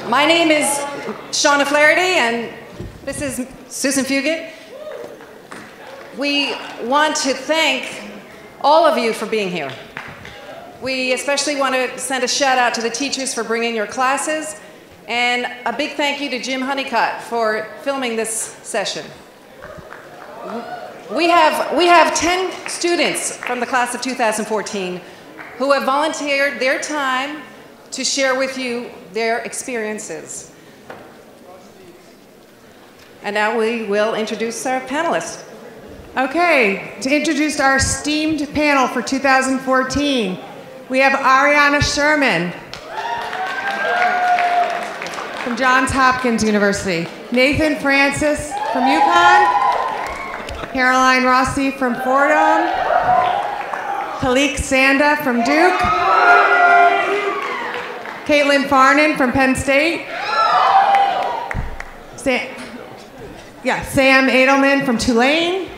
My name is Shauna Flaherty, and this is Susan Fugit. We want to thank all of you for being here. We especially want to send a shout out to the teachers for bringing your classes, and a big thank you to Jim Honeycutt for filming this session. We have 10 students from the class of 2014 who have volunteered their time to share with you their experiences. And now we will introduce our panelists. Okay, to introduce our esteemed panel for 2014, we have Ariana Sherman from Johns Hopkins University, Nathan Francis from UCONN, Caroline Rossi from Fordham, Khaliq Sanda from Duke, Katelyn Farnen from Penn State, Sam Adelmann from Tulane,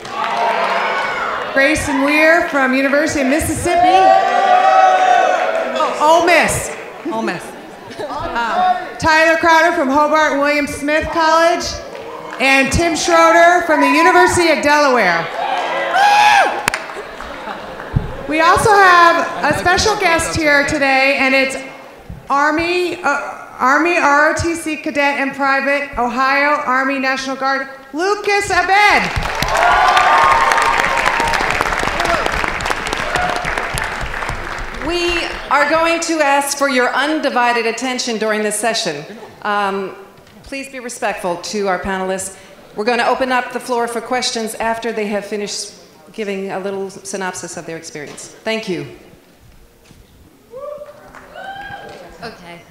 Grayson Weir from University of Mississippi, Ole Miss, Tyler Crowder from Hobart and William Smith College, and Tim Schroeder from the University of Delaware. We also have a special guest here today, and it's Army ROTC Cadet and Private, Ohio Army National Guard, Lucas Abed. We are going to ask for your undivided attention during this session. Please be respectful to our panelists. We're going to open up the floor for questions after they have finished giving a little synopsis of their experience. Thank you. Okay.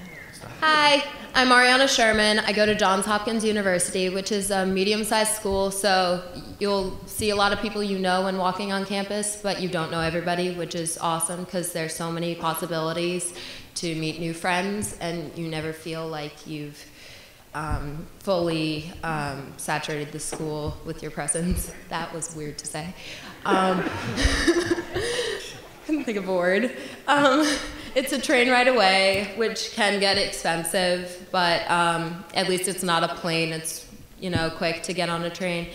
Hi, I'm Ariana Sherman. I go to Johns Hopkins University, which is a medium-sized school, so you'll see a lot of people you know when walking on campus, but you don't know everybody, which is awesome because there's so many possibilities to meet new friends, and you never feel like you've fully saturated the school with your presence. That was weird to say. Couldn't think of a word. It's a train ride away, which can get expensive, but at least it's not a plane. It's, quick to get on a train.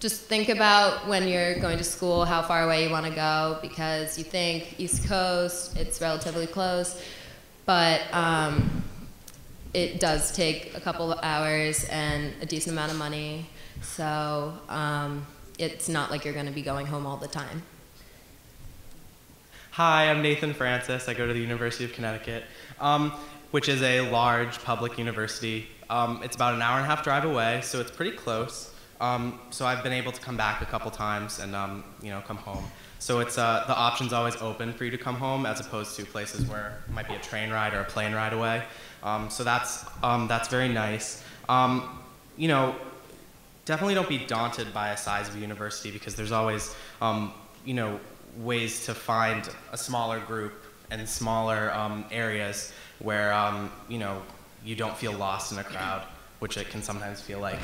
Just think about when you're going to school, how far away you want to go, because you think East Coast, it's relatively close, but it does take a couple of hours and a decent amount of money, so it's not like you're going to be going home all the time. Hi, I'm Nathan Francis. I go to the University of Connecticut, which is a large public university. It's about an hour and a half drive away, so it's pretty close. So I've been able to come back a couple times and come home. So it's the option's always open for you to come home, as opposed to places where it might be a train ride or a plane ride away. So that's very nice. Definitely don't be daunted by a size of a university, because there's always ways to find a smaller group and smaller areas where you don't feel lost in a crowd, which it can sometimes feel like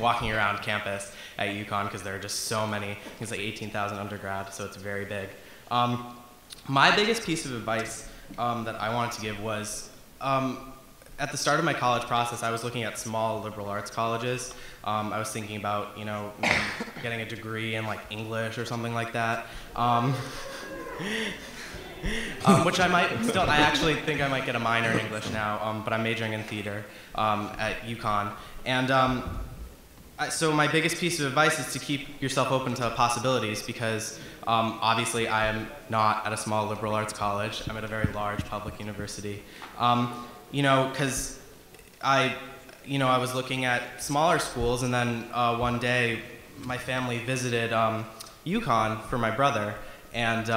walking around campus at UCONN, because there are just so many. It's like 18,000 undergrad, so it's very big. My biggest piece of advice that I wanted to give was, at the start of my college process, I was looking at small liberal arts colleges. I was thinking about, getting a degree in like English or something like that, which I actually think I might get a minor in English now, but I'm majoring in theater at UCONN. And so my biggest piece of advice is to keep yourself open to possibilities, because obviously I am not at a small liberal arts college. I'm at a very large public university. Because I was looking at smaller schools, and then one day my family visited UCONN for my brother, and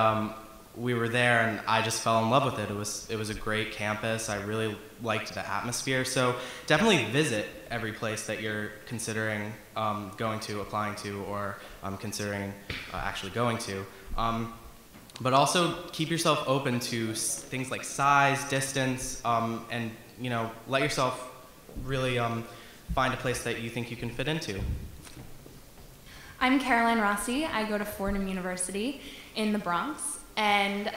we were there, and I just fell in love with it. It was a great campus. I really liked the atmosphere. So definitely visit every place that you're considering going to, applying to, or considering actually going to. But also keep yourself open to things like size, distance, and let yourself really find a place that you think you can fit into. I'm Caroline Rossi. I go to Fordham University in the Bronx, and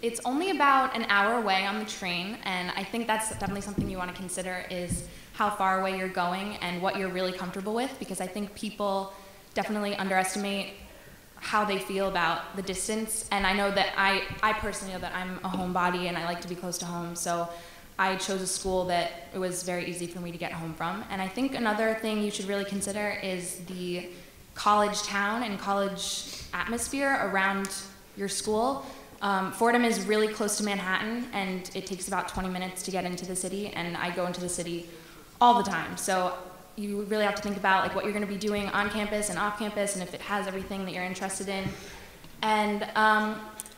It's only about an hour away on the train, and I think that's definitely something you want to consider is how far away you're going and what you're really comfortable with, because I think people definitely underestimate how they feel about the distance. And I know that I personally know that I'm a homebody and I like to be close to home, so I chose a school that it was very easy for me to get home from. And I think another thing you should really consider is the college town and college atmosphere around your school. Fordham is really close to Manhattan, and it takes about 20 minutes to get into the city, and I go into the city all the time. So you really have to think about like what you're going to be doing on campus and off campus, and if it has everything that you're interested in. And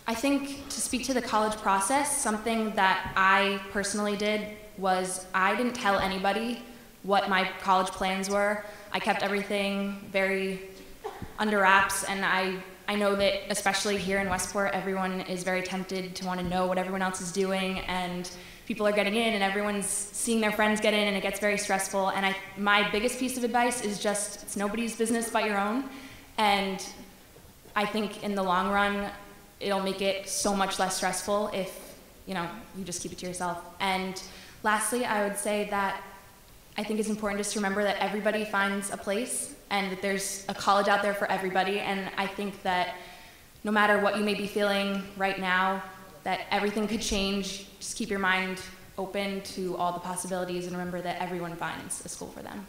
I think to speak to the college process, something that I personally did was I didn't tell anybody what my college plans were. I kept everything very under wraps, and I know that especially here in Westport, everyone is very tempted to want to know what everyone else is doing, and people are getting in and everyone's seeing their friends get in, and it gets very stressful. And my biggest piece of advice is just, it's nobody's business but your own. And I think in the long run, it'll make it so much less stressful if, you just keep it to yourself. And lastly, I would say that I think it's important just to remember that everybody finds a place and that there's a college out there for everybody. And I think that no matter what you may be feeling right now, that everything could change. Just keep your mind open to all the possibilities and remember that everyone finds a school for them.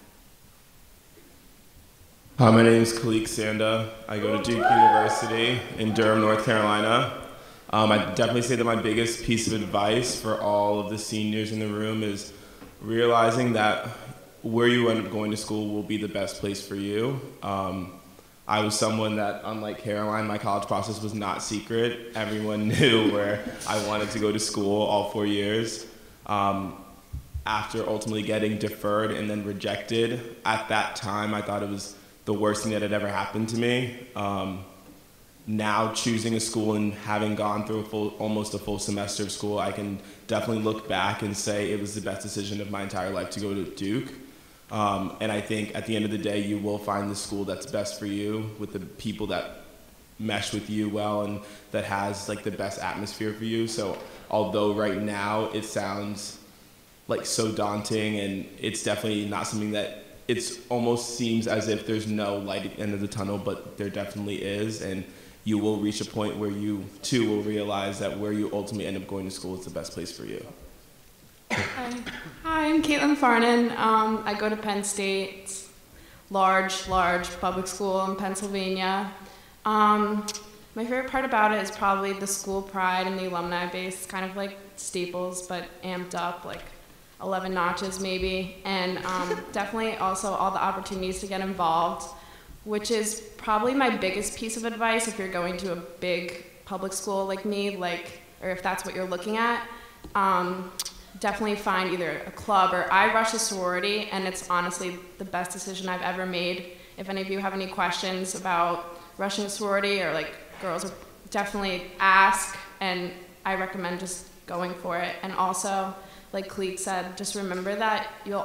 Hi, my name is Khaliq Sanda. I go to Duke University in Durham, North Carolina. I'd definitely say that my biggest piece of advice for all of the seniors in the room is realizing that where you end up going to school will be the best place for you. I was someone that, unlike Caroline, my college process was not secret. Everyone knew where I wanted to go to school all 4 years. After ultimately getting deferred and then rejected, at that time I thought it was the worst thing that had ever happened to me. Now choosing a school and having gone through almost a full semester of school, I can definitely look back and say it was the best decision of my entire life to go to Duke. And I think at the end of the day, you will find the school that's best for you with the people that mesh with you well and that has like the best atmosphere for you. So although right now it sounds like so daunting and it's definitely not something that it almost seems as if there's no light at the end of the tunnel, but there definitely is. And you will reach a point where you too will realize that where you ultimately end up going to school is the best place for you. Hi, I'm Katelyn Farnen. I go to Penn State. It's large public school in Pennsylvania. My favorite part about it is probably the school pride and the alumni base. It's kind of like Staples, but amped up, like 11 notches maybe. And definitely also all the opportunities to get involved, which is probably my biggest piece of advice if you're going to a big public school like me, or if that's what you're looking at. Definitely find either a club or I rush a sorority, and it's honestly the best decision I've ever made. If any of you have any questions about rushing a sorority or like girls, definitely ask, and I recommend just going for it. And also, like Khaliq said, just remember that you'll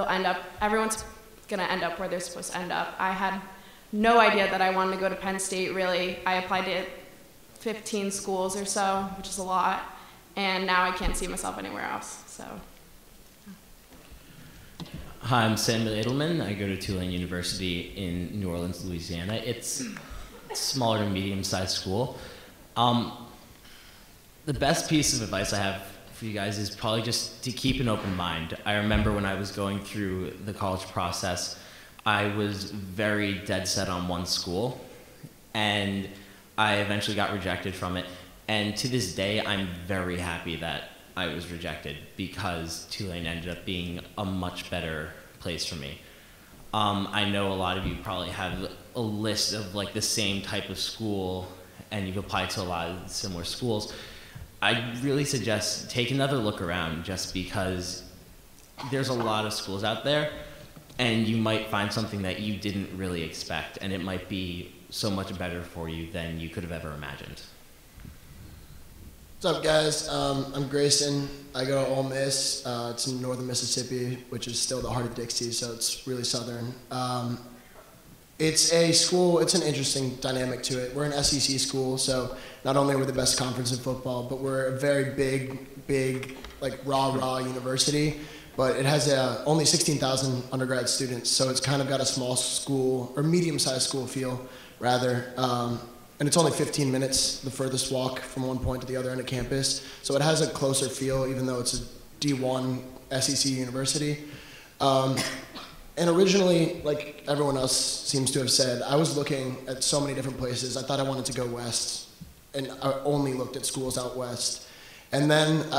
end up, everyone's gonna end up where they're supposed to end up. I had no idea that I wanted to go to Penn State, really. I applied to 15 schools or so, which is a lot. And now I can't see myself anywhere else, so. Hi, I'm Samuel Adelmann. I go to Tulane University in New Orleans, Louisiana. It's a smaller to medium-sized school. The best piece of advice I have for you guys is probably just to keep an open mind. I remember when I was going through the college process, I was very dead set on one school, and I eventually got rejected from it. And to this day, I'm very happy that I was rejected because Tulane ended up being a much better place for me. I know a lot of you probably have a list of like the same type of school and you've applied to a lot of similar schools. I really suggest take another look around just because there's a lot of schools out there and you might find something that you didn't really expect and it might be so much better for you than you could have ever imagined. What's up, guys? I'm Grayson. I go to Ole Miss. It's in northern Mississippi, which is still the heart of Dixie, so it's really southern. It's a school, it's an interesting dynamic to it. We're an SEC school, so not only are we the best conference in football, but we're a very big, like rah-rah university, but it has only 16,000 undergrad students, so it's kind of got a small school, or medium-sized school feel, rather. And it's only 15 minutes, the furthest walk from one point to the other end of campus, so it has a closer feel, even though it's a D1 SEC university. And originally, like everyone else seems to have said, I was looking at so many different places. I thought I wanted to go west, and I only looked at schools out west. And then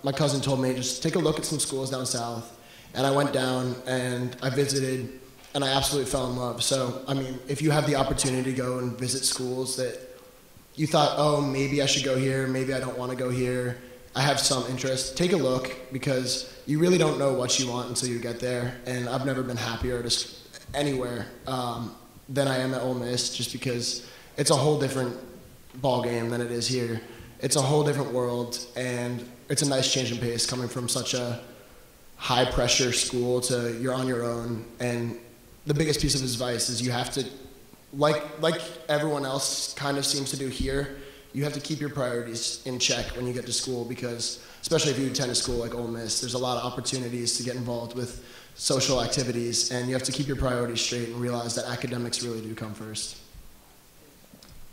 my cousin told me, just take a look at some schools down south. And I went down and I visited, and I absolutely fell in love. So, I mean, if you have the opportunity to go and visit schools that you thought, oh, maybe I should go here, maybe I don't want to go here, I have some interest, take a look, because you really don't know what you want until you get there. And I've never been happier just anywhere than I am at Ole Miss, just because it's a whole different ball game than it is here. It's a whole different world, and it's a nice change in pace coming from such a high pressure school to you're on your own. And the biggest piece of advice is you have to, like everyone else kind of seems to do here, you have to keep your priorities in check when you get to school, because especially if you attend a school like Ole Miss, there's a lot of opportunities to get involved with social activities, and you have to keep your priorities straight and realize that academics really do come first.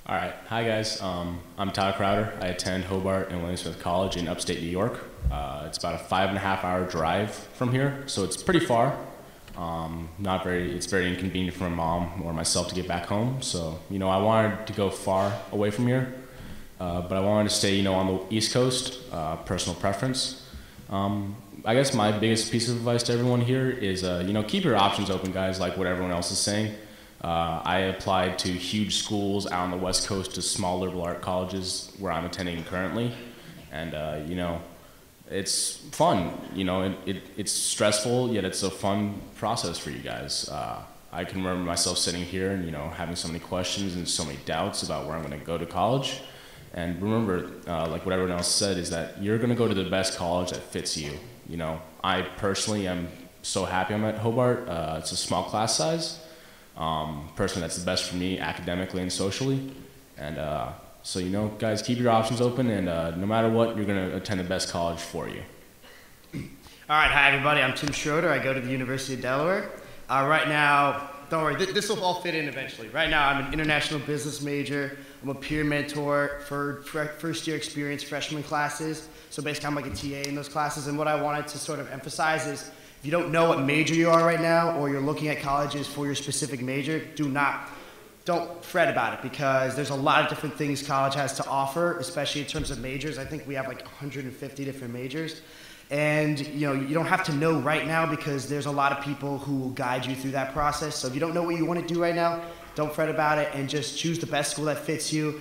All right, hi guys, I'm Todd Crowder. I attend Hobart and William Smith College in upstate New York. It's about a 5.5-hour drive from here, so it's pretty far. It's very inconvenient for my mom or myself to get back home, so, I wanted to go far away from here. But I wanted to stay, on the East Coast, personal preference. I guess my biggest piece of advice to everyone here is, keep your options open, guys, like what everyone else is saying. I applied to huge schools out on the West Coast to small liberal art colleges where I'm attending currently. And, it's fun, it's stressful, yet it's a fun process for you guys. I can remember myself sitting here and, having so many questions and so many doubts about where I'm going to go to college. And remember, like what everyone else said, is that you're going to go to the best college that fits you. I personally am so happy I'm at Hobart. It's a small class size. Personally, that's the best for me academically and socially. And so, guys, keep your options open, and no matter what, you're going to attend the best college for you. All right, hi everybody. I'm Tim Schroeder. I go to the University of Delaware. Right now, don't worry, this will all fit in eventually. Right now, I'm an international business major. I'm a peer mentor for first-year experience freshman classes. So basically, I'm like a TA in those classes. And what I wanted to sort of emphasize is, if you don't know what major you are right now, or you're looking at colleges for your specific major, don't fret about it, because there's a lot of different things college has to offer, especially in terms of majors. I think we have like 150 different majors. And you don't have to know right now, because there's a lot of people who will guide you through that process. So if you don't know what you want to do right now, don't fret about it, and just choose the best school that fits you.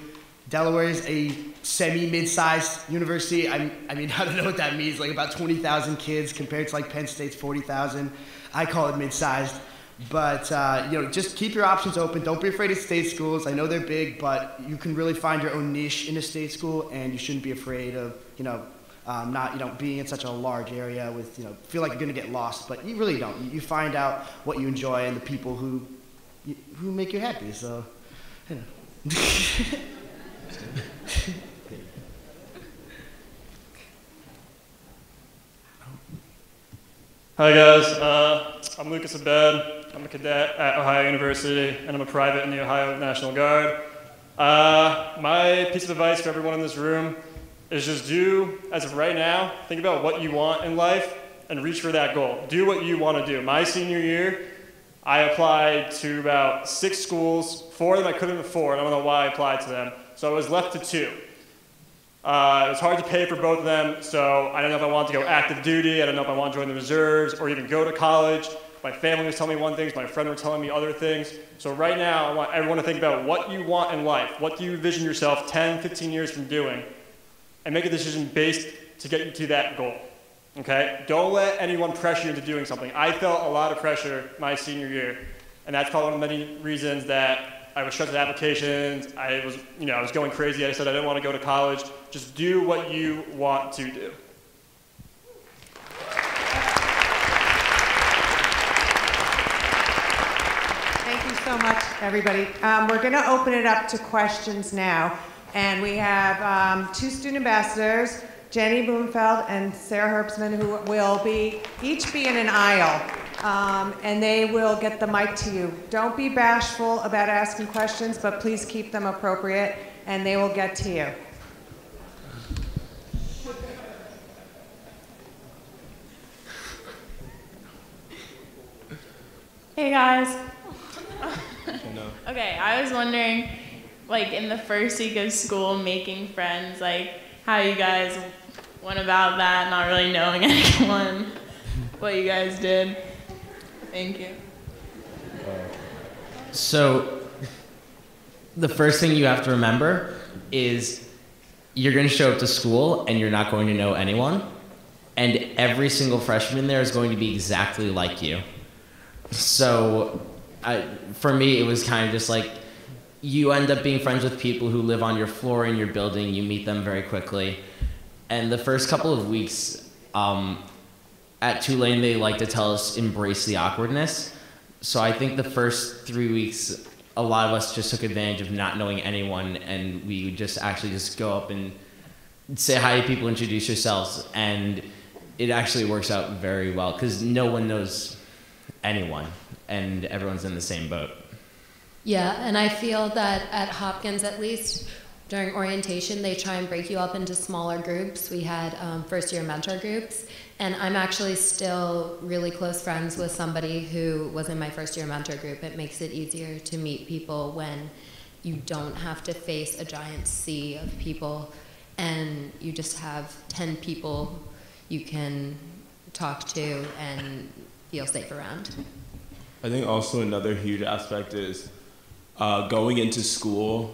Delaware is a semi-mid-sized university. I mean, I don't know what that means, like about 20,000 kids compared to like Penn State's 40,000. I call it mid-sized. But, just keep your options open. Don't be afraid of state schools. I know they're big, but you can really find your own niche in a state school, and you shouldn't be afraid of, not, being in such a large area with, feel like you're going to get lost. But you really don't. You find out what you enjoy and the people who make you happy, so, Hi guys, I'm Lucas Abed. I'm a cadet at Ohio University, and I'm a private in the Ohio National Guard. My piece of advice for everyone in this room is just do, as of right now, think about what you want in life and reach for that goal. Do what you want to do. My senior year, I applied to about 6 schools. 4 of them I couldn't afford. I don't know why I applied to them. So I was left to 2. It was hard to pay for both of them, so I didn't know if I wanted to go active duty. I didn't know if I wanted to join the reserves or even go to college. My family was telling me one thing, my friends were telling me other things. So right now, I want everyone to think about what you want in life. What do you envision yourself 10, 15 years from doing? And make a decision based to get you to that goal. Okay? Don't let anyone pressure you into doing something. I felt a lot of pressure my senior year, and that's probably one of the many reasons that I was stressed with applications. I was going crazy. I said I didn't want to go to college. Just do what you want to do. Thank you so so much, everybody. We're going to open it up to questions now. And we have two student ambassadors, Jenny Bloomfeld and Sarah Herbstman, who will each be in an aisle. And they will get the mic to you. Don't be bashful about asking questions, but please keep them appropriate, and they will get to you. Hey guys. Okay, I was wondering, like in the first week of school, making friends, like how you guys went about that, not really knowing anyone, what you guys did. Thank you. So, the first thing you have to remember is you're going to show up to school and you're not going to know anyone, and every single freshman there is going to be exactly like you. So, for me, it was kind of just like, you end up being friends with people who live on your floor in your building, you meet them very quickly. And the first couple of weeks, at Tulane, they like to tell us, embrace the awkwardness. So I think the first 3 weeks, a lot of us just took advantage of not knowing anyone, and we would just actually just go up and say hi to people, introduce yourselves, and it actually works out very well, because no one knows anyone, and everyone's in the same boat. Yeah, and I feel that at Hopkins, at least, during orientation, they try and break you up into smaller groups. We had first-year mentor groups, and I'm actually still really close friends with somebody who was in my first-year mentor group. It makes it easier to meet people when you don't have to face a giant sea of people, and you just have 10 people you can talk to and feel safe around. I think also another huge aspect is going into school,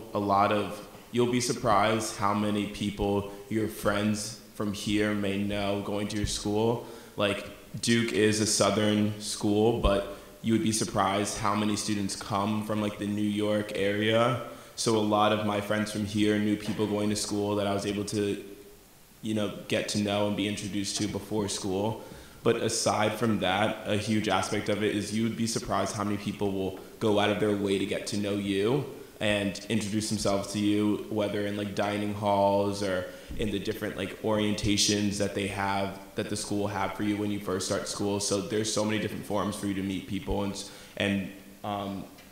you'll be surprised how many people your friends from here may know going to your school. Like, Duke is a southern school, but you would be surprised how many students come from like the New York area. So a lot of my friends from here knew people going to school that I was able to, get to know and be introduced to before school. But aside from that, a huge aspect of it is you would be surprised how many people will go out of their way to get to know you and introduce themselves to you, whether in like dining halls or in the different like orientations that they have, that the school will have for you when you first start school. So there's so many different forums for you to meet people, and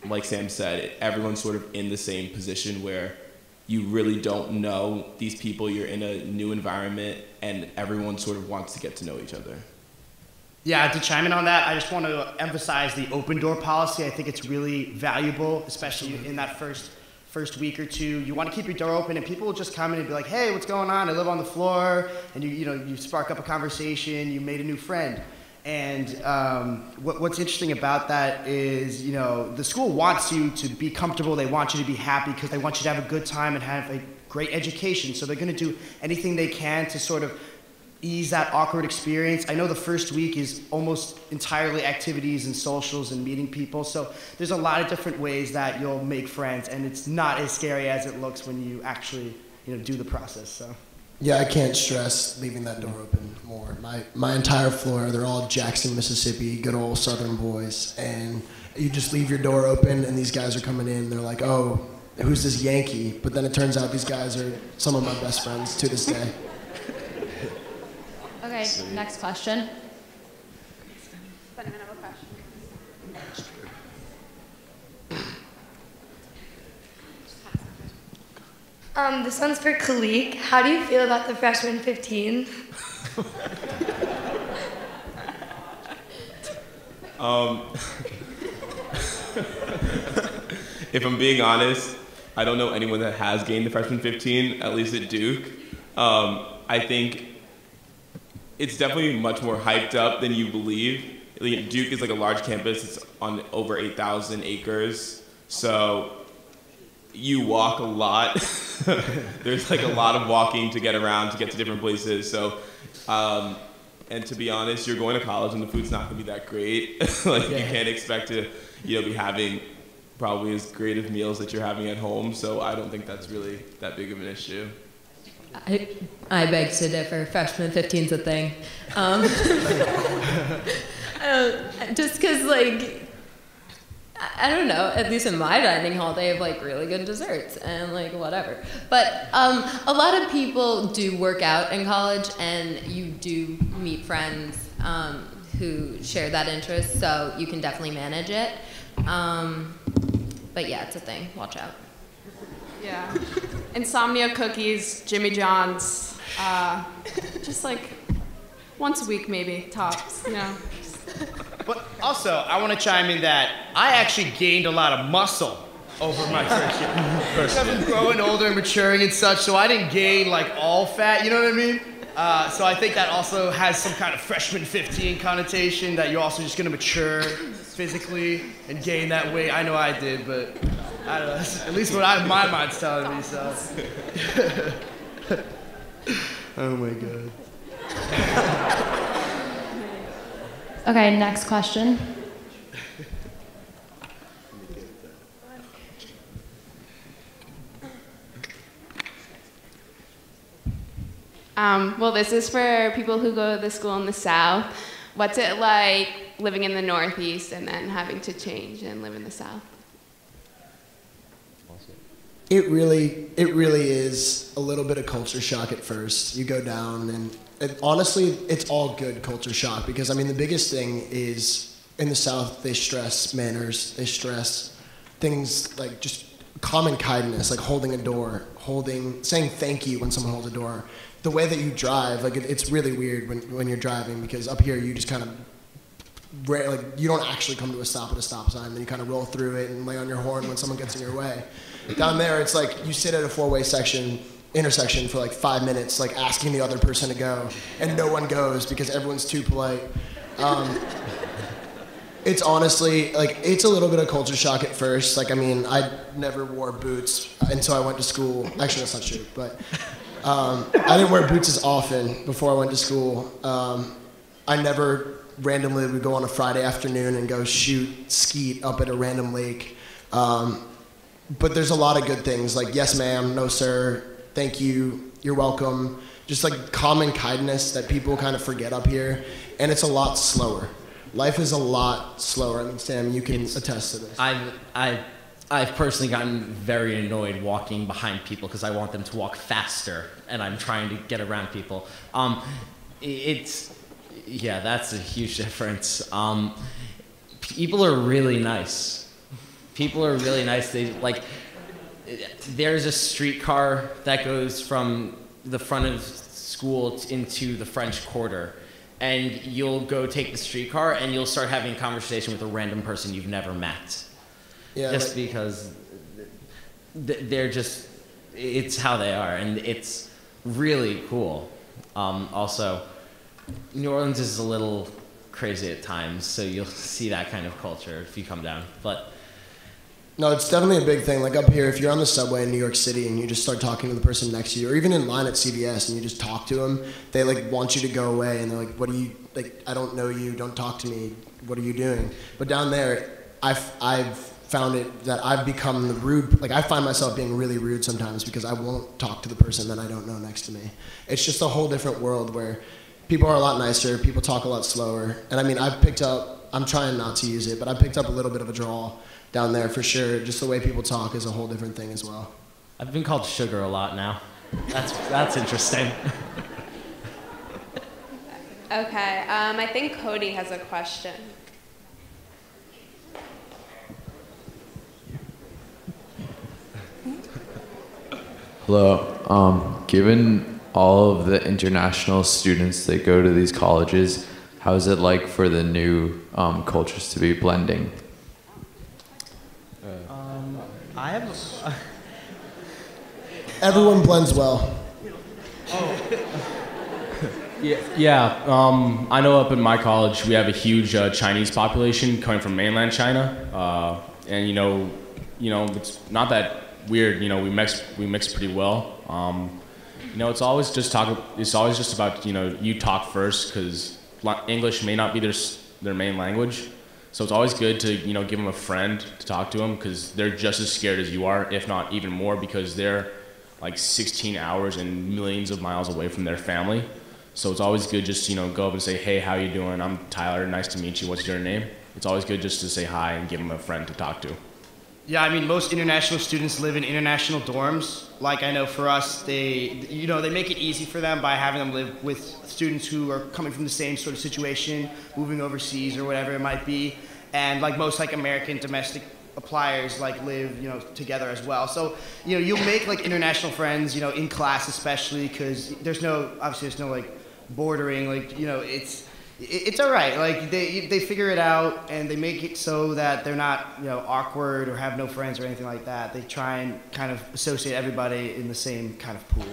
like Sam said, everyone's sort of in the same position where you really don't know these people, you're in a new environment, and everyone sort of wants to get to know each other. Yeah, to chime in on that, I just want to emphasize the open door policy. I think it's really valuable, especially in that first week or two. You want to keep your door open, and people will just come in and be like, hey, what's going on? I live on the floor, and you spark up a conversation, you made a new friend. And what's interesting about that is, the school wants you to be comfortable, they want you to be happy, because they want you to have a good time and have a great education. So they're going to do anything they can to sort of ease that awkward experience. I know the first week is almost entirely activities and socials and meeting people, so there's a lot of different ways that you'll make friends, and it's not as scary as it looks when you actually do the process. So yeah, I can't stress leaving that door open more. My entire floor, they're all Jackson, Mississippi, good old Southern boys, and you just leave your door open and these guys are coming in, they're like, oh, who's this Yankee? But then it turns out these guys are some of my best friends to this day. Okay, next question. This one's for Khaliq. How do you feel about the freshman 15? If I'm being honest, I don't know anyone that has gained the freshman 15, at least at Duke. I think it's definitely much more hyped up than you believe. Duke is like a large campus. It's on over 8,000 acres. So you walk a lot. There's like a lot of walking to get around, to get to different places. So, and to be honest, you're going to college and the food's not gonna be that great. You can't expect to, be having probably as great of meals that you're having at home. So I don't think that's really that big of an issue. I beg to differ. Freshman 15's a thing. Just because, I don't know, at least in my dining hall, they have like really good desserts and like whatever. But a lot of people do work out in college, and you do meet friends who share that interest, so you can definitely manage it. But yeah, it's a thing. Watch out. Yeah. Insomnia cookies, Jimmy John's, just like once a week maybe, tops, you know. But also, I want to chime in that I actually gained a lot of muscle over my first year. I've been growing older and maturing and such, so I didn't gain like all fat, you know what I mean? So I think that also has some kind of freshman 15 connotation, that you're also just going to mature physically and gain that weight. I know I did, but I don't know. At least what my mind's telling me, so. Oh my God. Okay, next question. Well, this is for people who go to the school in the South. What's it like living in the Northeast and then having to change and live in the South? It really is a little bit of culture shock at first. You go down and honestly, it's all good culture shock, because I mean, the biggest thing is in the South, they stress manners, they stress things like just common kindness, like holding a door, saying thank you when someone holds a door. The way that you drive, like it's really weird when you're driving, because up here you just kind of, like you don't actually come to a stop at a stop sign, then you kind of roll through it and lay on your horn when someone gets in your way. Down there, it's like you sit at a four-way intersection for like 5 minutes, like asking the other person to go, and no one goes because everyone's too polite. It's honestly, like, it's a little bit of culture shock at first. Like, I mean, I never wore boots until I went to school. Actually, that's not true, but I didn't wear boots as often before I went to school. I never randomly would go on a Friday afternoon and go shoot skeet up at a random lake. But there's a lot of good things, like yes ma'am, no sir, thank you, you're welcome. Just like common kindness that people kind of forget up here. And it's a lot slower. Life is a lot slower. I mean, Sam, you can attest to this. I've personally gotten very annoyed walking behind people because I want them to walk faster, and I'm trying to get around people. Yeah, that's a huge difference. People are really nice. People are really nice. There's a streetcar that goes from the front of school into the French Quarter, and you'll go take the streetcar and you'll start having a conversation with a random person you've never met. Yeah, just because they're just, it's how they are, and it's really cool. Also, New Orleans is a little crazy at times, so you'll see that kind of culture if you come down. But no, it's definitely a big thing. Like up here, if you're on the subway in New York City and you just start talking to the person next to you, or even in line at CVS and you just talk to them, they like want you to go away, and they're like, "What are you like? I don't know you. Don't talk to me. What are you doing?" But down there, I've found it that I've become the rude. Like I find myself being really rude sometimes because I won't talk to the person that I don't know next to me. It's just a whole different world where people are a lot nicer. People talk a lot slower. And I mean, I've picked up. I'm trying not to use it, but I picked up a little bit of a drawl down there for sure. Just the way people talk is a whole different thing as well. I've been called sugar a lot now. That's interesting. Okay, I think Cody has a question. Hello. Given all of the international students that go to these colleges, how is it like for the new cultures to be blending? I have. Everyone blends well. Yeah. I know up at my college we have a huge Chinese population coming from mainland China, and you know, it's not that weird. You know, we mix pretty well. You know, it's always just about you talk first, because English may not be their main language. So it's always good to give them a friend to talk to them, because they're just as scared as you are, if not even more, because they're like 16 hours and millions of miles away from their family. So it's always good just go up and say, "Hey, how you doing? I'm Tyler. Nice to meet you. What's your name?" it's always good just to say hi and give them a friend to talk to. Yeah, I mean, most international students live in international dorms. Like, I know for us, they make it easy for them by having them live with students who are coming from the same sort of situation, moving overseas or whatever it might be. And like most like American domestic appliers like live, together as well. So, you'll make like international friends, in class especially, because there's no like bordering, like, it's all right. Like they figure it out and they make it so that they're not, awkward or have no friends or anything like that. They try and kind of associate everybody in the same kind of pool.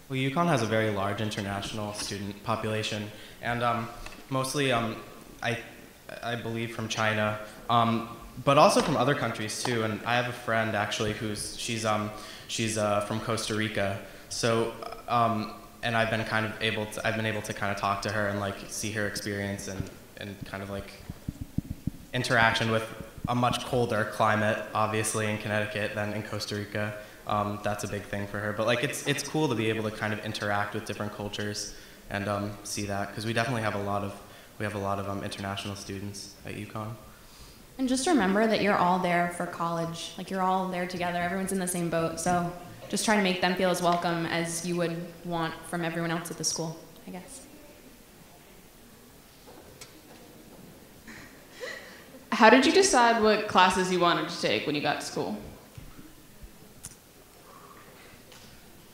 Well, UCONN has a very large international student population, and mostly, I believe from China, but also from other countries too. And I have a friend actually she's from Costa Rica. So, and I've been able to kind of talk to her and like see her experience and kind of like interaction with a much colder climate, obviously in Connecticut than in Costa Rica. That's a big thing for her. But like it's cool to be able to kind of interact with different cultures and see that, because we definitely have a lot of international students at UCONN. And just remember that you're all there for college. Like, you're all there together. Everyone's in the same boat. So just try to make them feel as welcome as you would want from everyone else at the school, I guess. How did you decide what classes you wanted to take when you got to school?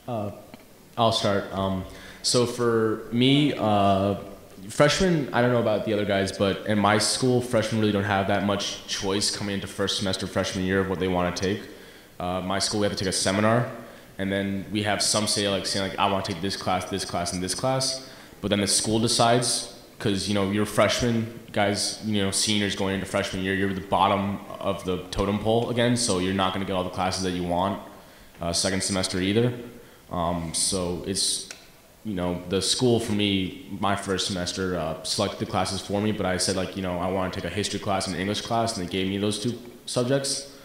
I'll start. So for me, freshmen, I don't know about the other guys, but in my school, freshmen really don't have that much choice coming into first semester freshman year of what they want to take. My school, we have to take a seminar, and then we have some saying like, I want to take this class, and this class. But then the school decides, because you're freshmen, guys, seniors going into freshman year, you're the bottom of the totem pole again, so you're not going to get all the classes that you want second semester either. So it's, the school for me, my first semester, selected the classes for me, but I said I want to take a history class and an English class, and they gave me those two subjects.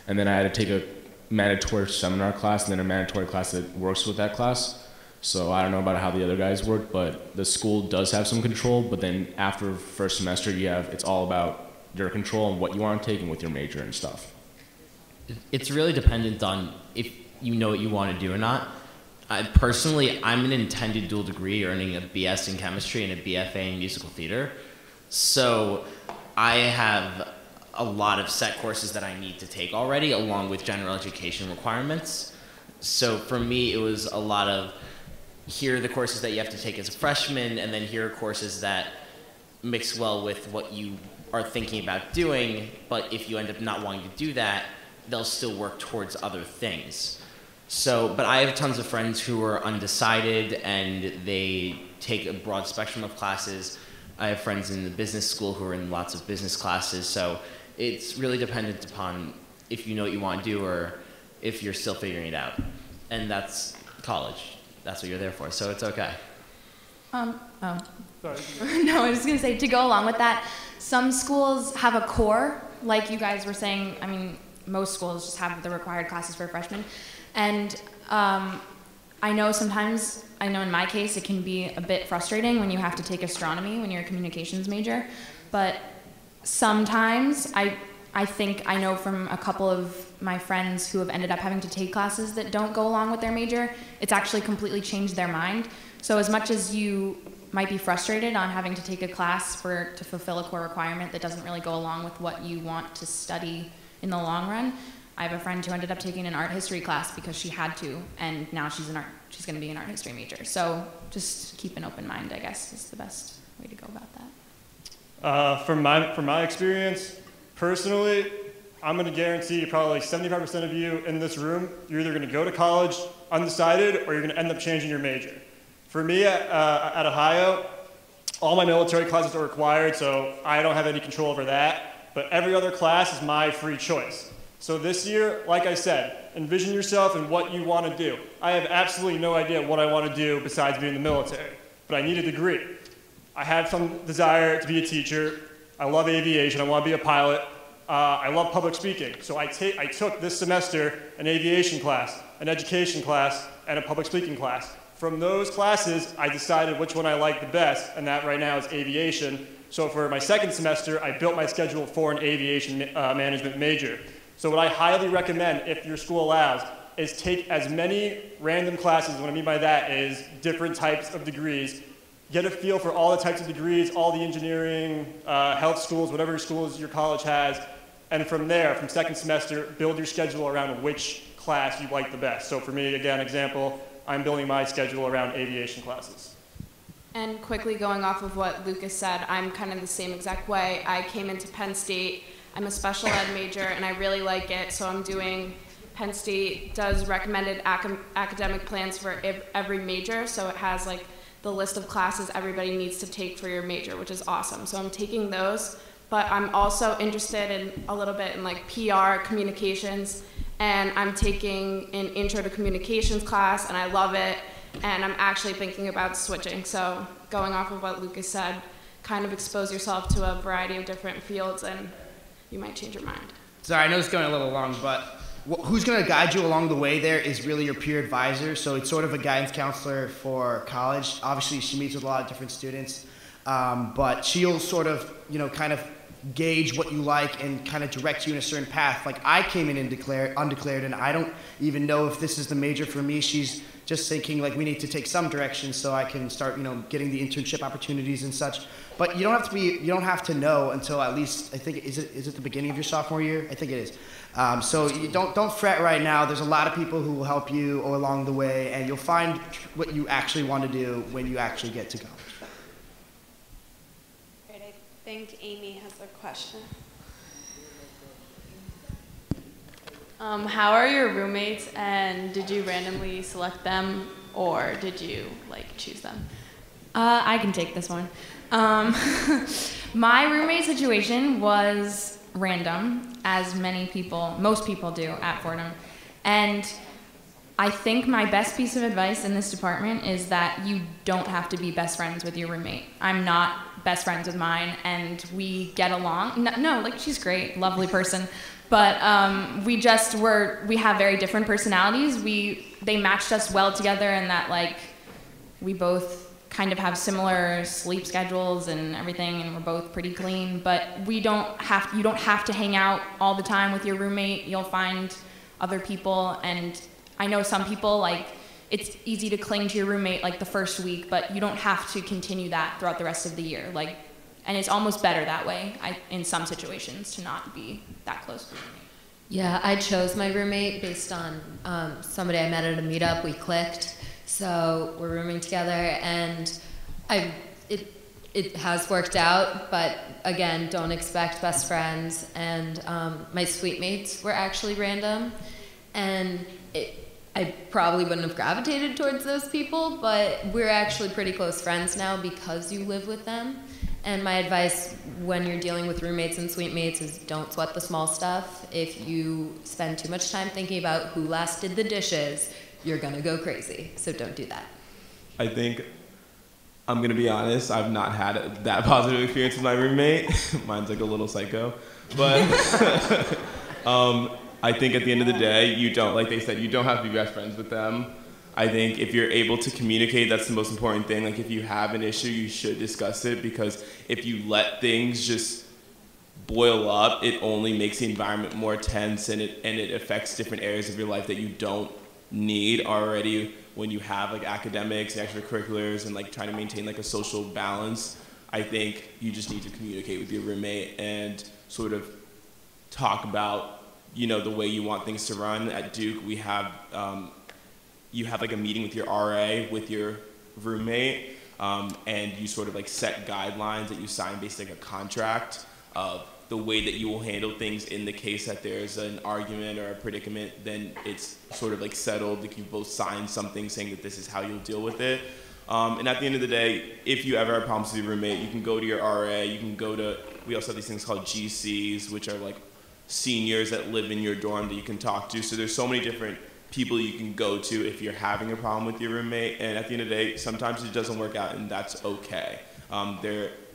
And then I had to take a mandatory seminar class and then a mandatory class that works with that class. So I don't know about how the other guys work, but the school does have some control, but then after first semester, it's all about your control and what you want to take and with your major and stuff. It's really dependent on if you know what you want to do or not. Personally, I'm an intended dual degree, earning a BS in chemistry and a BFA in musical theater. So I have a lot of set courses that I need to take already, along with general education requirements. So for me, it was a lot of, here are the courses that you have to take as a freshman, and then here are courses that mix well with what you are thinking about doing, but if you end up not wanting to do that, they'll still work towards other things. So, but I have tons of friends who are undecided and they take a broad spectrum of classes. I have friends in the business school who are in lots of business classes. So it's really dependent upon if you know what you want to do or if you're still figuring it out. And that's college. That's what you're there for. So it's okay. No, I was just gonna say, to go along with that, some schools have a core, like you guys were saying. I mean, most schools just have the required classes for freshmen. And I know sometimes, in my case, it can be a bit frustrating when you have to take astronomy when you're a communications major. But sometimes I think I know from a couple of my friends who have ended up having to take classes that don't go along with their major, it's actually completely changed their mind. So as much as you might be frustrated on having to take a class to fulfill a core requirement that doesn't really go along with what you want to study in the long run, I have a friend who ended up taking an art history class because she had to, and now she's going to be an art history major. So just keep an open mind, I guess, is the best way to go about that. From my experience, personally, I'm going to guarantee probably 75% of you in this room, you're either going to go to college undecided or you're going to end up changing your major. For me at Ohio, all my military classes are required, so I don't have any control over that. But every other class is my free choice. So this year, like I said, envision yourself and what you want to do. I have absolutely no idea what I want to do besides being in the military, but I need a degree. I have some desire to be a teacher. I love aviation. I want to be a pilot. I love public speaking. So I took this semester an aviation class, an education class, and a public speaking class. From those classes, I decided which one I liked the best, and that right now is aviation. So for my second semester, I built my schedule for an aviation management major. So what I highly recommend, if your school allows, is take as many random classes. What I mean by that is different types of degrees. Get a feel for all the types of degrees, all the engineering, health schools, whatever schools your college has. And from there, from second semester, build your schedule around which class you like the best. So for me, again, example, I'm building my schedule around aviation classes. And quickly going off of what Lucas said, I'm kind of the same exact way. I came into Penn State. I'm a special ed major, and I really like it, so I'm doing Penn State does recommended academic plans for every major, so it has like the list of classes everybody needs to take for your major, which is awesome. So I'm taking those, but I'm also interested in a little bit in like PR, communications, and I'm taking an intro to communications class, and I love it, and I'm actually thinking about switching. So going off of what Lucas said, kind of expose yourself to a variety of different fields, and you might change your mind. Sorry, I know it's going a little long, but who's going to guide you along the way there is really your peer advisor. So it's sort of a guidance counselor for college. Obviously, she meets with a lot of different students, but she'll sort of, kind of gauge what you like and kind of direct you in a certain path. Like I came in undeclared, and I don't even know if this is the major for me. She's just thinking like we need to take some direction so I can start, getting the internship opportunities and such. But you don't have to know until at least, I think, is it the beginning of your sophomore year? I think it is. So you don't fret right now. There's a lot of people who will help you along the way, and you'll find what you actually want to do when you actually get to college. Great, I think Amy has a question. How are your roommates, and did you randomly select them, or did you choose them? I can take this one. My roommate situation was random, as most people do at Fordham. And I think my best piece of advice in this department is that you don't have to be best friends with your roommate. I'm not best friends with mine, and we get along. No, she's great, lovely person. But we have very different personalities. They matched us well together in that we both kind of have similar sleep schedules and everything, and we're both pretty clean, but you don't have to hang out all the time with your roommate. You'll find other people, and I know some people, it's easy to cling to your roommate the first week, but you don't have to continue that throughout the rest of the year. And it's almost better that way, in some situations, to not be that close with your roommate. Yeah, I chose my roommate based on somebody I met at a meetup. We clicked. So we're rooming together, and it has worked out, but again, don't expect best friends. And my suite mates were actually random, and I probably wouldn't have gravitated towards those people, but we're actually pretty close friends now because you live with them. And my advice when you're dealing with roommates and suite mates is don't sweat the small stuff. If you spend too much time thinking about who last did the dishes, you're gonna go crazy, so don't do that. I think, I'm gonna be honest, I've not had that positive experience with my roommate. Mine's a little psycho. But I think at the end of the day, you don't, like they said, you don't have to be best friends with them. I think if you're able to communicate, that's the most important thing. If you have an issue, you should discuss it, because if you let things just boil up, it only makes the environment more tense, and it affects different areas of your life that you don't need already when you have academics and extracurriculars and trying to maintain a social balance. I think you just need to communicate with your roommate and sort of talk about the way you want things to run. At Duke, we have you have a meeting with your RA with your roommate, and you sort of set guidelines that you sign, basically a contract of the way that you will handle things in the case that there's an argument or a predicament. Then it's sort of settled, you both sign something saying that this is how you'll deal with it. And at the end of the day, if you ever have problems with your roommate, you can go to your RA, you can go to, we also have these things called GCs, which are seniors that live in your dorm that you can talk to. So there's so many different people you can go to if you're having a problem with your roommate. And at the end of the day, sometimes it doesn't work out, and that's okay.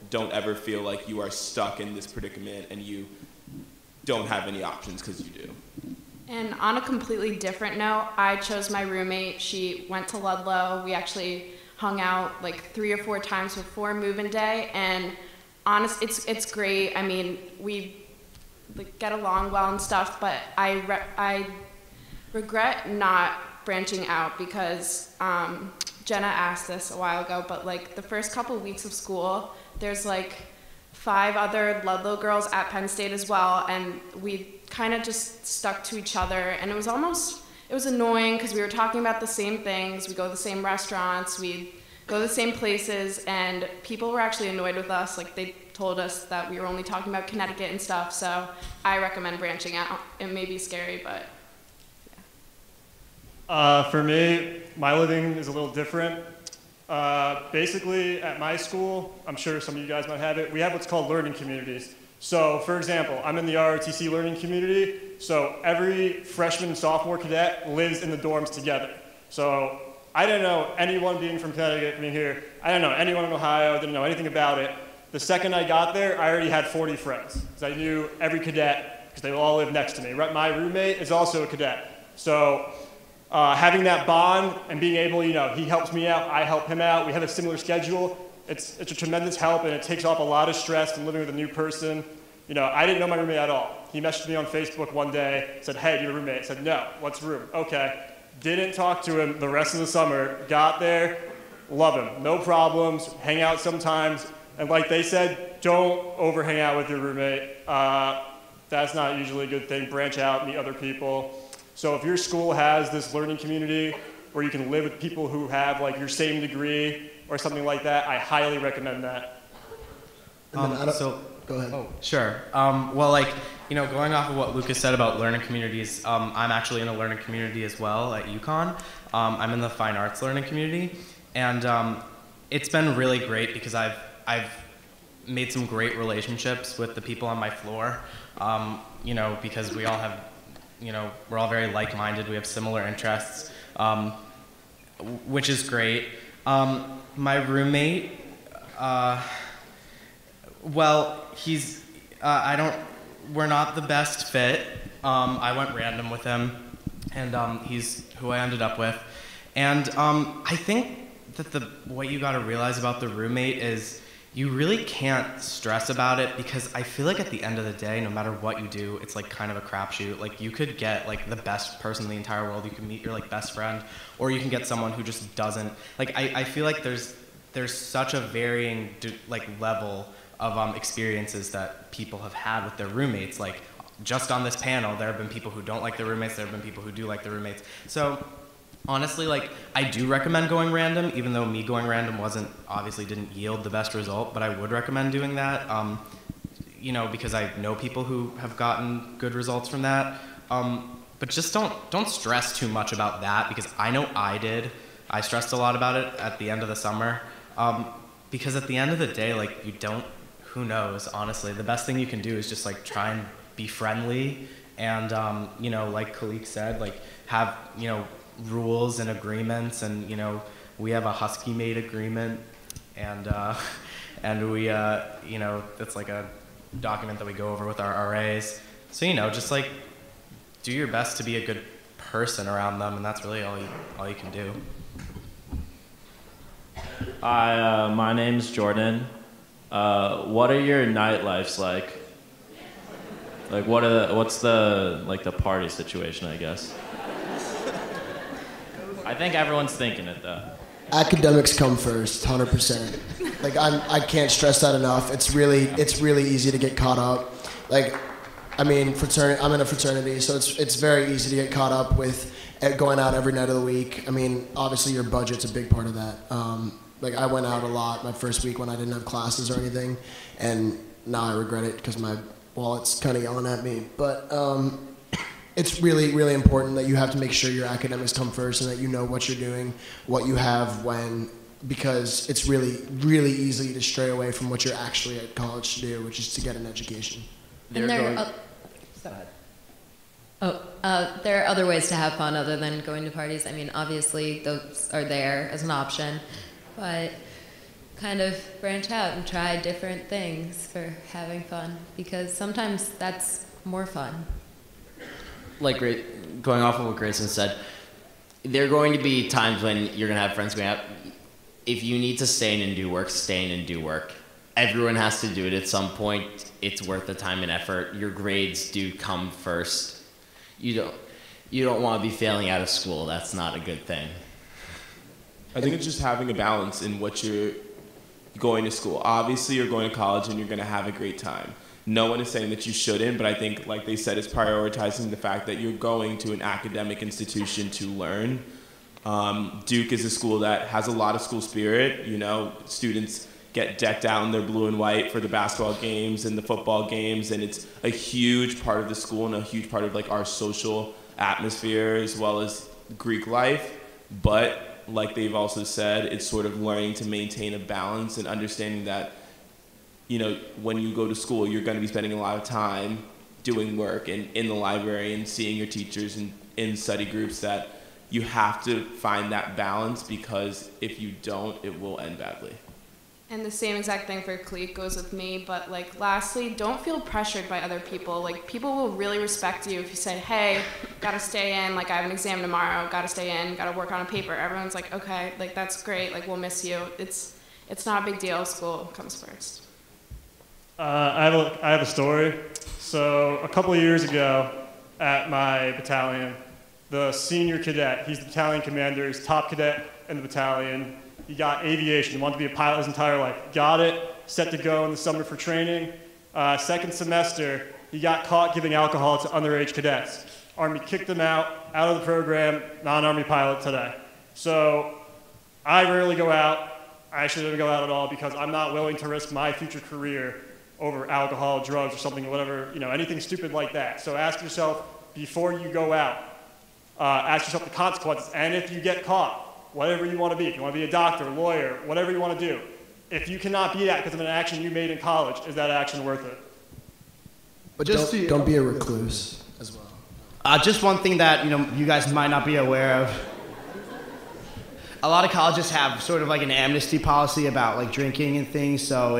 Don't ever feel you are stuck in this predicament and you don't have any options, because you do. And on a completely different note, I chose my roommate. She went to Ludlow. We actually hung out like 3 or 4 times before move-in day, and it's great. I mean, we like, get along well and stuff, but I regret not branching out because Jenna asked this a while ago, but like the first couple weeks of school, there's like 5 other Ludlow girls at Penn State as well, and we kind of just stuck to each other, and it was annoying because we were talking about the same things, we go to the same restaurants, we go to the same places, and people were actually annoyed with us. Like they told us that we were only talking about Connecticut and stuff, so I recommend branching out. It may be scary, but yeah. For me, my living is a little different. Basically, at my school, I'm sure some of you guys might have it, we have what's called learning communities. So, for example, I'm in the ROTC learning community, so every freshman and sophomore cadet lives in the dorms together. So, I didn't know anyone being from Connecticut, being here, I didn't know anyone in Ohio, didn't know anything about it. The second I got there, I already had 40 friends, because I knew every cadet, because they all live next to me. My roommate is also a cadet. So, having that bond and being able, he helps me out, I help him out, we have a similar schedule. It's a tremendous help, and it takes off a lot of stress from living with a new person. I didn't know my roommate at all. He messaged me on Facebook one day, said, "Hey, do you have a roommate?" I said, "No, what's room?" Okay. Didn't talk to him the rest of the summer, got there, love him, no problems, hang out sometimes, and like they said, don't over hang out with your roommate. That's not usually a good thing. Branch out, meet other people. So if your school has this learning community where you can live with people who have like your same degree or something like that, I highly recommend that. Go ahead. Oh, sure. Well, going off of what Lucas said about learning communities, I'm actually in a learning community as well at UCONN. I'm in the fine arts learning community, and it's been really great because I've made some great relationships with the people on my floor. Because we all have, we're all very like-minded. We have similar interests, which is great. My roommate, we're not the best fit. I went random with him, and he's who I ended up with. And I think that what you gotta realize about the roommate is you really can't stress about it, because I feel like at the end of the day, no matter what you do, it's like kind of a crapshoot. Like you could get like the best person in the entire world, you can meet your like best friend, or you can get someone who just doesn't. Like I feel like there's such a varying like level of experiences that people have had with their roommates. Like just on this panel, there have been people who don't like their roommates, there have been people who do like their roommates. So honestly, like I do recommend going random, even though me going random obviously didn't yield the best result, but I would recommend doing that, because I know people who have gotten good results from that. But just don't stress too much about that, because I know I did. I stressed a lot about it at the end of the summer, because at the end of the day, like who knows, honestly. The best thing you can do is just like try and be friendly, and like Khaliq said, like have rules and agreements, and we have a husky mate agreement, and we that's like a document that we go over with our RAs. So just like do your best to be a good person around them, and that's really all you can do. Hi, my name's Jordan. What are your nightlifes like? Like what's the party situation, I guess? I think everyone's thinking it though. Academics come first, 100%. Like I can't stress that enough. It's really easy to get caught up. Like, I mean, I'm in a fraternity, so it's very easy to get caught up with going out every night of the week. I mean, obviously your budget's a big part of that. Like I went out a lot my first week when I didn't have classes or anything, and now I regret it because my wallet's kind of yelling at me. But it's really, really important that you have to make sure your academics come first and that you know what you're doing, what you have when, because it's really, really easy to stray away from what you're actually at college to do, which is to get an education. There are other ways to have fun other than going to parties. I mean, obviously those are there as an option, but kind of branch out and try different things for having fun, because sometimes that's more fun. going off of what Grayson said, there are going to be times when you're going to have friends going out. If you need to stay in and do work, stay in and do work. Everyone has to do it at some point. It's worth the time and effort. Your grades do come first. You don't want to be failing out of school. That's not a good thing. I think it's just having a balance in what you're going to school. Obviously, you're going to college and you're going to have a great time. No one is saying that you shouldn't, but I think, like they said, it's prioritizing the fact that you're going to an academic institution to learn. Duke is a school that has a lot of school spirit. You know, students get decked out in their blue and white for the basketball games and the football games, and it's a huge part of the school and a huge part of like our social atmosphere as well as Greek life. But like they've also said, it's sort of learning to maintain a balance and understanding that, you know, when you go to school, you're going to be spending a lot of time doing work and in the library and seeing your teachers and in study groups, that you have to find that balance, because if you don't, it will end badly. And the same exact thing for Khaliq goes with me, but like lastly, don't feel pressured by other people. Like people will really respect you if you say, hey, gotta stay in, like I have an exam tomorrow, gotta stay in, gotta work on a paper. Everyone's like, okay, like that's great, like we'll miss you. It's not a big deal, school comes first. I have a story. So a couple of years ago at my battalion, the senior cadet, he's the battalion commander, he's top cadet in the battalion. He got aviation, wanted to be a pilot his entire life. Got it, set to go in the summer for training. Second semester, he got caught giving alcohol to underage cadets. Army kicked him out of the program, non-Army pilot today. So I rarely go out. I actually don't go out at all because I'm not willing to risk my future career over alcohol, drugs, or something, whatever, you know, anything stupid like that. So ask yourself before you go out, ask yourself the consequences. And if you get caught, whatever you want to be, if you want to be a doctor, lawyer, whatever you want to do, if you cannot be that because of an action you made in college, is that action worth it? But don't be a recluse as well. Just one thing that you guys might not be aware of. A lot of colleges have sort of like an amnesty policy about like drinking and things. So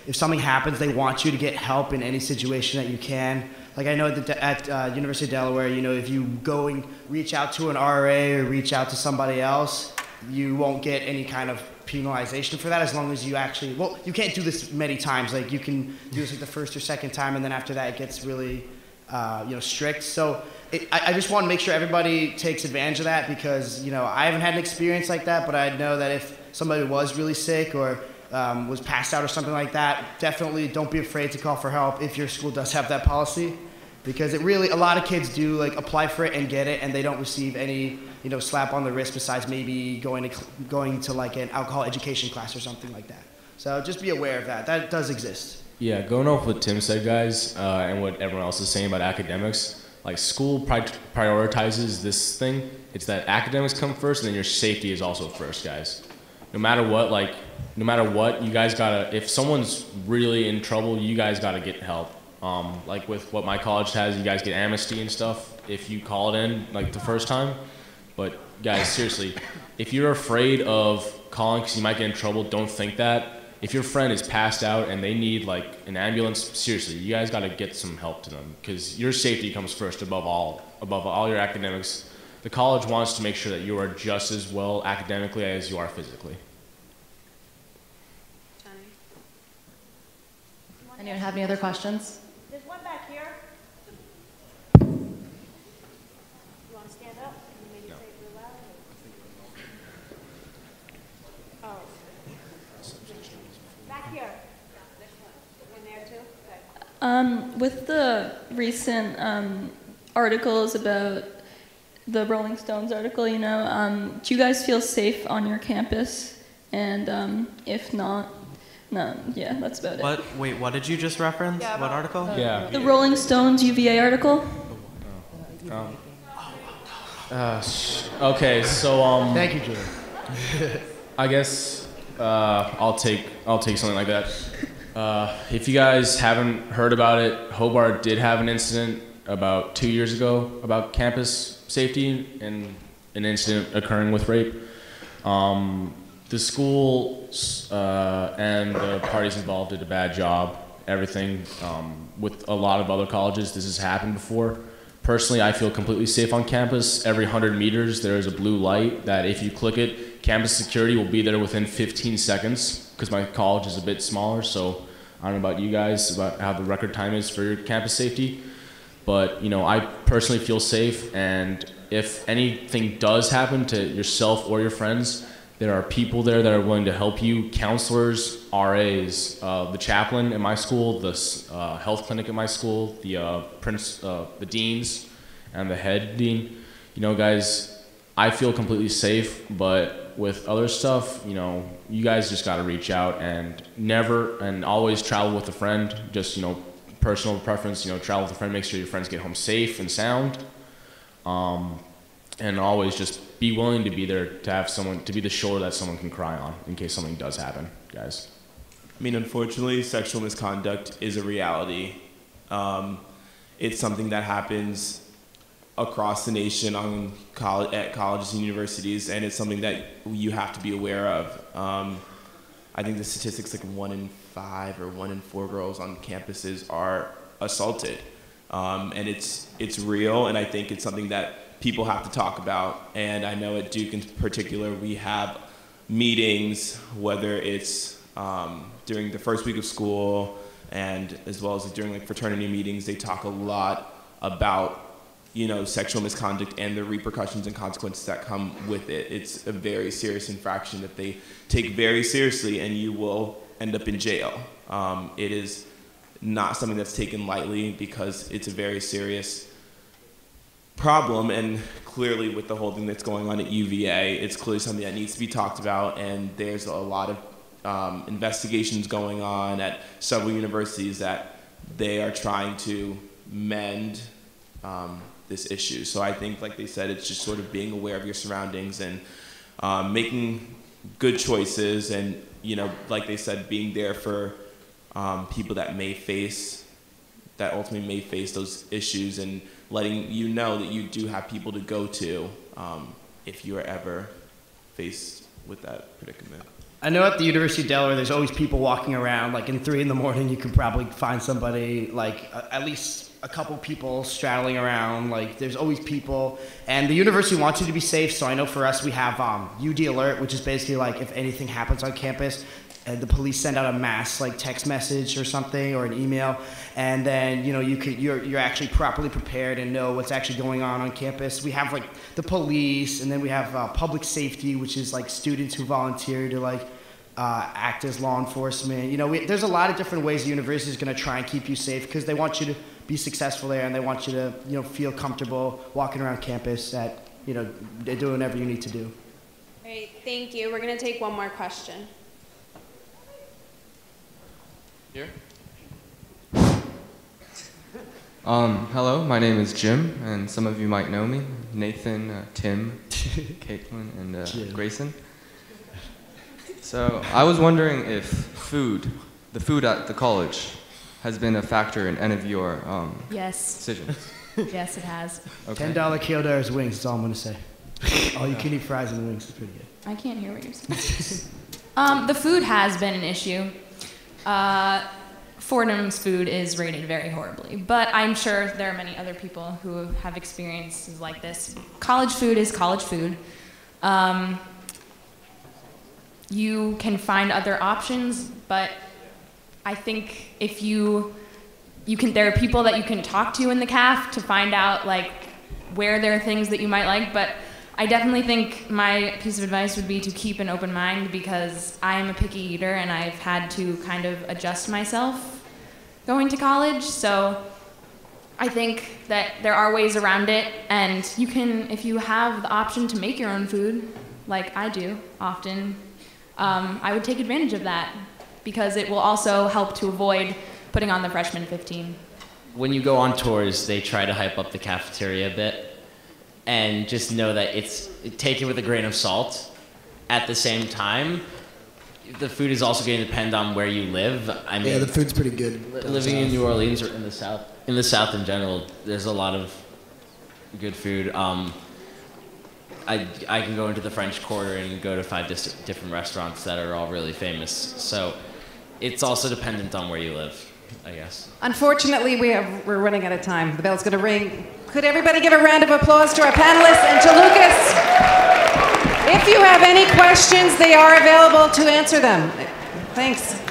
if something happens, they want you to get help in any situation that you can. Like I know at University of Delaware, if you go and reach out to an RA or reach out to somebody else, you won't get any kind of penalization for that as long as you actually, well, you can't do this many times. Like you can do this like the first or second time, and then after that it gets really, strict. So I just want to make sure everybody takes advantage of that, because, I haven't had an experience like that, but I know that if somebody was really sick or was passed out or something like that, definitely don't be afraid to call for help if your school does have that policy, because a lot of kids do like apply for it and get it, and they don't receive any slap on the wrist besides maybe going to like an alcohol education class or something like that. So just be aware of that. That does exist. Yeah, going off what Tim said, guys, and what everyone else is saying about academics, like school prioritizes this thing. It's that academics come first, and then your safety is also first, guys. No matter what, you guys gotta, if someone's really in trouble, you guys gotta get help. Like with what my college has, you guys get amnesty and stuff if you call it in like the first time. But guys, seriously, if you're afraid of calling because you might get in trouble, don't think that. If your friend is passed out and they need like an ambulance, seriously, you guys gotta get some help to them, because your safety comes first above all your academics. The college wants to make sure that you are just as well academically as you are physically. Anyone have any other questions? There's one back here. You want to stand up? And maybe say it real loud? Oh. Back here. In there too? Okay. With the recent articles about the Rolling Stones article, do you guys feel safe on your campus? And if not, no, yeah, that's about it. Wait, what did you just reference? Yeah, what article? The Rolling Stones UVA article. Okay, so Thank you, Jay. I guess I'll take something like that. If you guys haven't heard about it, Hobart did have an incident about 2 years ago about campus safety and an incident occurring with rape. The school and the parties involved did a bad job. Everything with a lot of other colleges, this has happened before. personally, I feel completely safe on campus. Every 100 meters, there is a blue light that if you click it, campus security will be there within 15 seconds because my college is a bit smaller, so I don't know about you guys, about how the record time is for your campus safety. But, you know, I personally feel safe, and if anything does happen to yourself or your friends, there are people there that are willing to help you, counselors, RAs, the chaplain at my school, the health clinic at my school, the deans, and the head dean. You know, guys, I feel completely safe, but with other stuff, you know, you guys just got to reach out and never and always travel with a friend. Just, you know, personal preference, you know, travel with a friend, make sure your friends get home safe and sound. And always just be willing to be there to have someone, to be the shoulder that someone can cry on in case something does happen, guys. I mean, unfortunately, sexual misconduct is a reality. It's something that happens across the nation at colleges and universities, and it's something that you have to be aware of. I think the statistics, like 1 in 5 or 1 in 4 girls on campuses are assaulted. And it's real, and I think it's something that people have to talk about. And I know at Duke in particular, we have meetings, whether it's during the first week of school and as well as during like fraternity meetings, they talk a lot about, you know, sexual misconduct and the repercussions and consequences that come with it. It's a very serious infraction that they take very seriously, and you will end up in jail. It is not something that's taken lightly because it's a very serious problem, and clearly with the whole thing that's going on at UVA, it's clearly something that needs to be talked about, and there's a lot of investigations going on at several universities that they are trying to mend this issue. So I think, like they said, it's just sort of being aware of your surroundings and making good choices, and, you know, like they said, being there for people that ultimately may face those issues, and letting you know that you do have people to go to if you are ever faced with that predicament. I know at the University of Delaware, there's always people walking around. Like in 3 a.m, you can probably find somebody, like at least a couple people straddling around. Like there's always people, and the university wants you to be safe. So I know for us, we have UD Alert, which is basically like if anything happens on campus, and the police send out a mass like text message or something or an email, and then, you know, you're actually properly prepared and know what's actually going on campus. We have like the police, and then we have public safety, which is like students who volunteer to like act as law enforcement. You know, there's a lot of different ways the university is going to try and keep you safe, because they want you to be successful there, and they want you to, you know, feel comfortable walking around campus, that, you know, they're doing whatever you need to do. Great, thank you. We're going to take one more question. Here. Hello, my name is Jim, and some of you might know me. Nathan, Tim, Katelyn, and Grayson. So I was wondering if the food at the college, has been a factor in any of your Yes. decisions. Yes, it has. Okay. $10 Kildare's wings, that's all I'm going to say. All you can eat fries and wings is pretty good. I can't hear what you're saying. The food has been an issue. Fordham's food is rated very horribly, but I'm sure there are many other people who have experiences like this. College food is college food. You can find other options, but I think if there are people that you can talk to in the caf to find out like where there are things that you might like, but I definitely think my piece of advice would be to keep an open mind, because I am a picky eater and I've had to kind of adjust myself going to college. So I think that there are ways around it, and you can, if you have the option to make your own food, like I do often, I would take advantage of that, because it will also help to avoid putting on the freshman 15. When you go on tours, they try to hype up the cafeteria a bit. And just know that take it with a grain of salt. At the same time, the food is also going to depend on where you live. I mean, yeah, the food's pretty good. Living in New Orleans or in the South in general, there's a lot of good food. I can go into the French Quarter and go to 5 different restaurants that are all really famous. So it's also dependent on where you live. I guess. Unfortunately, we're running out of time. The bell's going to ring. Could everybody give a round of applause to our panelists and to Lucas? If you have any questions, they are available to answer them. Thanks.